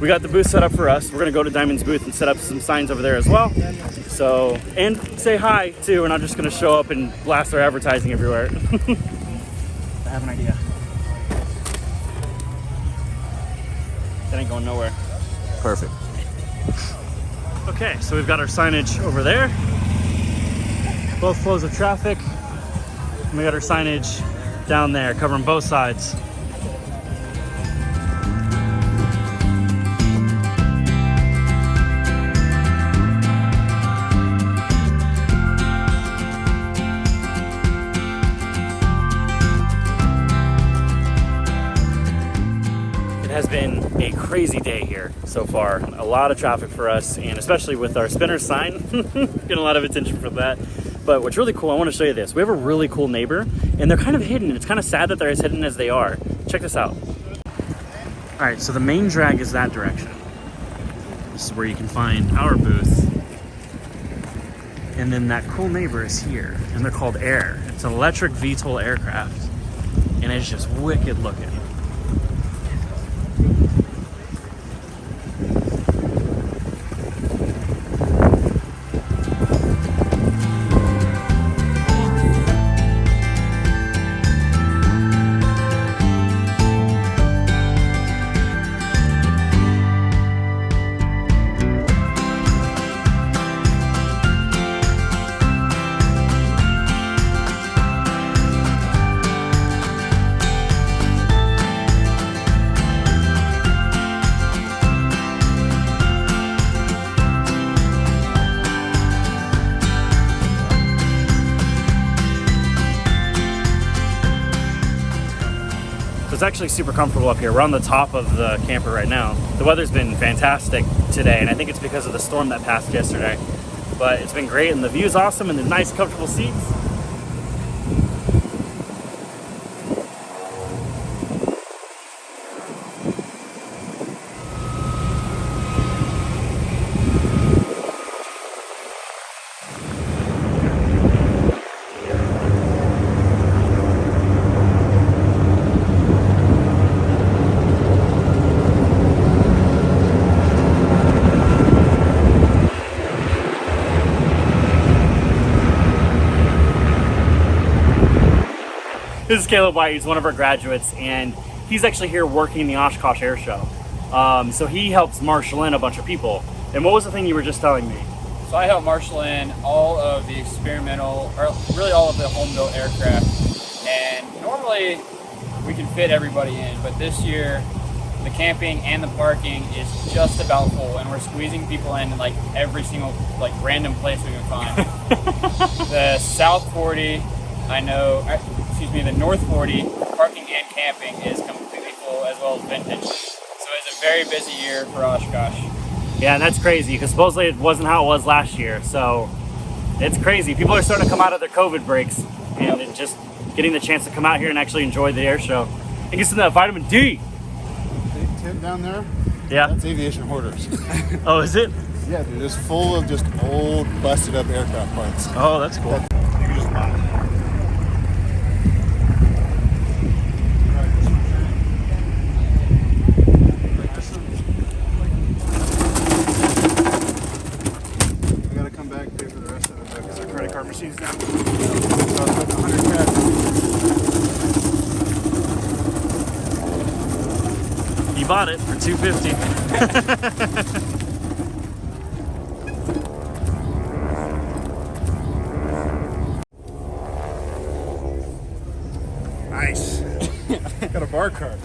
we got the booth set up for us. We're gonna go to Diamond's booth and set up some signs over there as well. So, and say hi too. We're not just gonna show up and blast our advertising everywhere. I have an idea. That ain't going nowhere. Perfect. Okay, so we've got our signage over there. Both flows of traffic. And we got our signage down there covering both sides. Has been a crazy day here so far. A lot of traffic for us, and especially with our spinner sign. Getting a lot of attention for that. But what's really cool, I want to show you this. We have a really cool neighbor, and they're kind of hidden. It's kind of sad that they're as hidden as they are. Check this out. All right, so the main drag is that direction. This is where you can find our booth. And then that cool neighbor is here, and they're called Air. It's an electric VTOL aircraft, and it's just wicked looking. It's actually super comfortable up here. We're on the top of the camper right now. The weather's been fantastic today, and I think it's because of the storm that passed yesterday. But it's been great, and the view's awesome, and the nice, comfortable seats. This is Caleb White. He's one of our graduates, and he's actually here working the Oshkosh Air Show. So he helps marshal in a bunch of people. And what was the thing you were just telling me? So I help marshal in all of the experimental, or really all of the home-built aircraft. And normally we can fit everybody in, but this year the camping and the parking is just about full, and we're squeezing people in like every single random place we can find. The South 40, the North 40, parking and camping is completely full, as well as vintage. So it's a very busy year for Oshkosh. Yeah, and that's crazy, because supposedly it wasn't how it was last year. So it's crazy. People are starting to come out of their COVID breaks, and it's just getting the chance to come out here and actually enjoy the air show and get some of that vitamin D. Big tent down there? Yeah. That's aviation hoarders. Oh, is it? Yeah, they're just full of just old, busted up aircraft parts. Oh, that's cool. You can just buy. We gotta come back and pay for the rest of it because our credit card machine's down. So it's 100 cash. You bought it for $250. Nice. Got a bar card.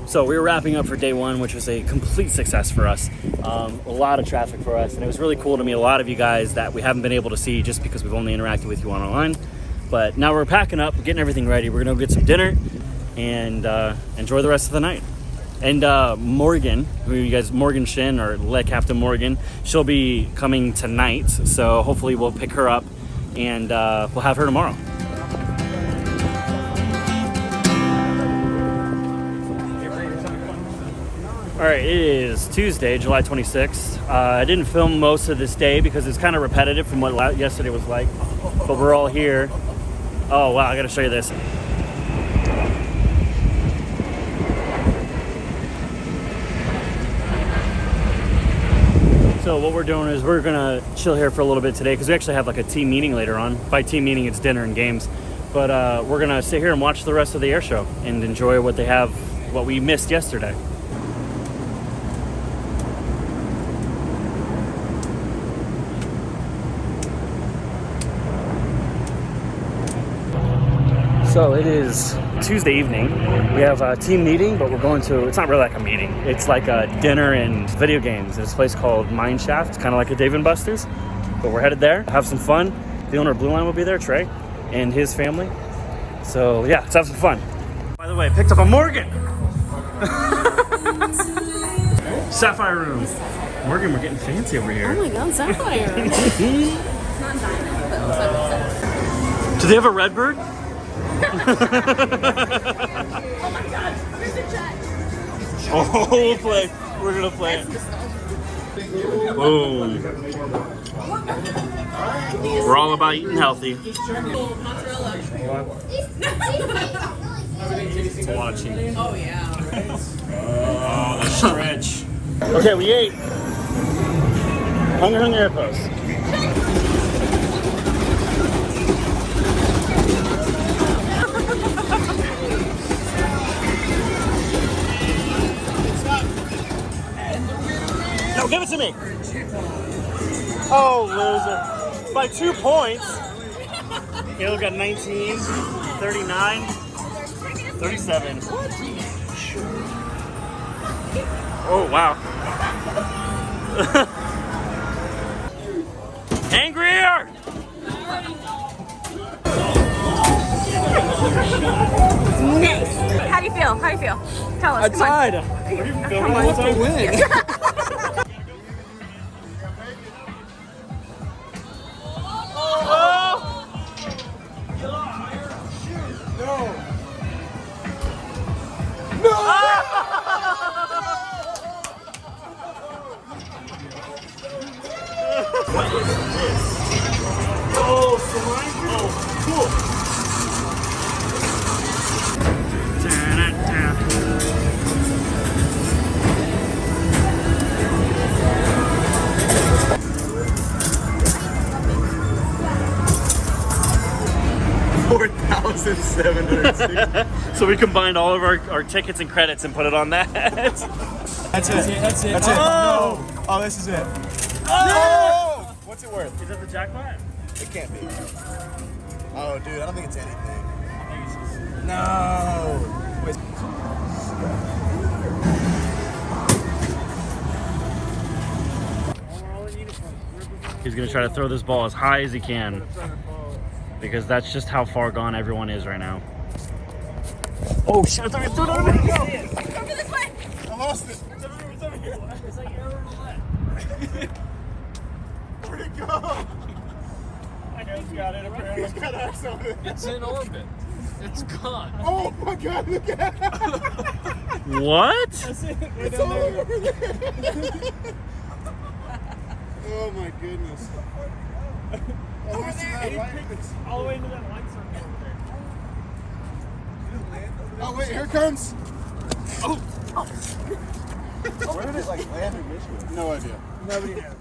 So we were wrapping up for day one, which was a complete success for us. A lot of traffic for us, and it was really cool to meet a lot of you guys that we haven't been able to see just because we've only interacted with you online. But now we're packing up, getting everything ready. We're gonna go get some dinner and enjoy the rest of the night. And Morgan, Morgan Shin, or Let Captain Morgan, she'll be coming tonight. So hopefully we'll pick her up and we'll have her tomorrow. All right, it is Tuesday, July 26th. I didn't film most of this day because it's kind of repetitive from what yesterday was like, but we're all here. Oh wow, I gotta show you this. So what we're doing is we're gonna chill here for a little bit today because we actually have like a team meeting later on. By team meeting, it's dinner and games. But we're gonna sit here and watch the rest of the air show and enjoy what they have, what we missed yesterday. So it is Tuesday evening. We have a team meeting, but we're going to, it's not really like a meeting. It's like a dinner and video games. There's a place called Mine Shaft. It's kind of like a Dave & Buster's, but we're headed there, have some fun. The owner of Blue Line will be there, Trey, and his family. So yeah, let's have some fun. By the way, I picked up a Morgan. Sapphire room. Morgan, we're getting fancy over here. Oh my god, Sapphire. It's not diamond, but also. Do they have a Redbird? Oh my god, where's the jet? Oh, we'll play. We're gonna play it. Boom. We're all about eating healthy. Mozzarella. It's a lot of cheese. Oh yeah. Oh, the stretch. Okay, we ate. Hungry Air Post. No, give it to me. Oh, loser. By 2 points. Caleb got 19, 39, 37. Oh, wow. Angrier! How do you feel? How do you feel? Tell us. I tied. Are you filming the whole time? Yes. What is this? Oh, slime? Oh, cool. Da-da-da. $4,760. So we combined all of our tickets and credits and put it on that. That's it. That's it. Oh! Oh, this is it. Oh! What's it worth? Is that the jackpot? It can't be. Oh, dude, I don't think it's anything. No. Wait. He's gonna try to throw this ball as high as he can because that's just how far gone everyone is right now. Oh shit! Come to this way. I lost it. It's over here. It's like you're Where'd it go? I just got it apparently. He's got X on it. It's in orbit. It's gone. Oh my god, look at it. What? It's all over there. Oh my goodness. Over there. All the way into that light circle over there. Oh wait, here it comes. Oh. Where did it like land in Michigan? No idea. Nobody knows.